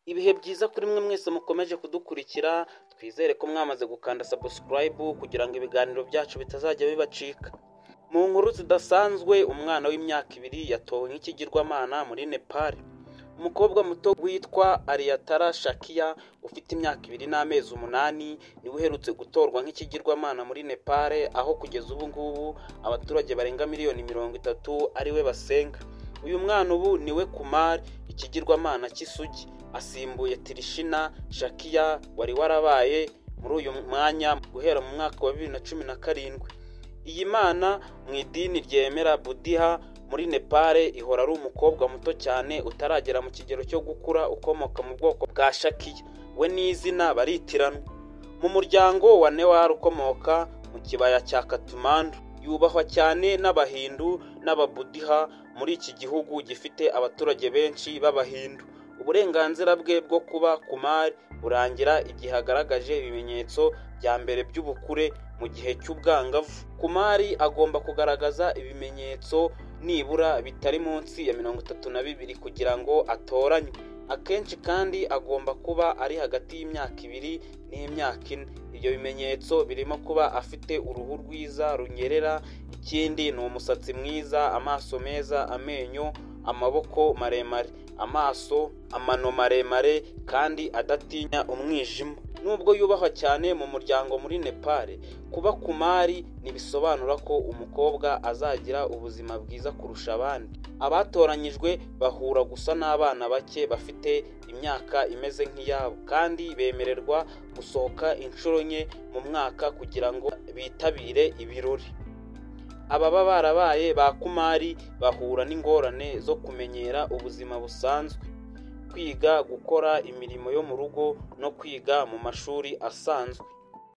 Ibihe byiza kuri mwe mwese mukomeje kudukurikira, twizere ko mwamaze gukanda subscribe kugira ngo ibiganiro byacu bitazajya bibacika. Mu nkuru zidasanzwe, umwana w'imyaka 2 yatowe nk'ikigirwamana muri Nepal. Umukobwa muto witwa Ariyatara Shakia ufite imyaka 2 n'amezi 8 niwe uherutse gutorwa nk'ikigirwamana muri Nepal, aho kugeza ubu ngubu abaturage barenga miliyoni 30 ariwe basenga. Uyu mwana ubu niwe Kumar, ikigirwamana cy'isugi, asimbuye Trishina Shakia wari warabaye muri uyu mwanya guhera mu mwaka wa 2017. Iyi mana mu idini ryemera Buddha muri Nepal ihora ari umukobwa muto cyane utaragera mu kigero cyo gukura, ukomoka mu bwoko bwa Shakia. We n'izina baritirana. Mu muryango wa Newar ukomoka mu kibaya cya Kathmandu, yubahwa cyane n'abahindu n'ababuddha muri iki gihugu gifite abaturage benshi b'abahindu. Uburenganzira bwe bwo kuba Kumar burangira igihe agaragaje ibimenyetso bya mbere by'ubukure mu gihe cy'ubwangavu. Kumar agomba kugaragaza ibimenyetso nibura bitari munsi ya 32 kugira ngo atoranywe. Akenshi kandi agomba kuba ari hagati y'imyaka 2 n'imyaka 4. Ibyo bimenyetso birimo kuba afite uruhu rwiza runyerera, ikindi ni umusatsi mwiza, amaso meza, amenyo, amaboko maremare, amaso, amano maremare kandi adatinya umwijima. Nubwo yubahwa cyane mu muryango muri Nepal, kuba Kumar ntibisobanura ko umukobwa azagira ubuzima bwiza kurusha abandi. Abatoranyijwe bahura gusa n'abana bake bafite imyaka imeze nk'iyabo, kandi bemererwa gusohoka inshuro nke mu mwaka kugira ngo bitabire ibirori. Ababa barabaye ba Kumar bahura n'ingorane zo kumenyera ubuzima busanzwe, kwiga gukora imirimo yo mu rugo no kwiga mu mashuri asanzwe.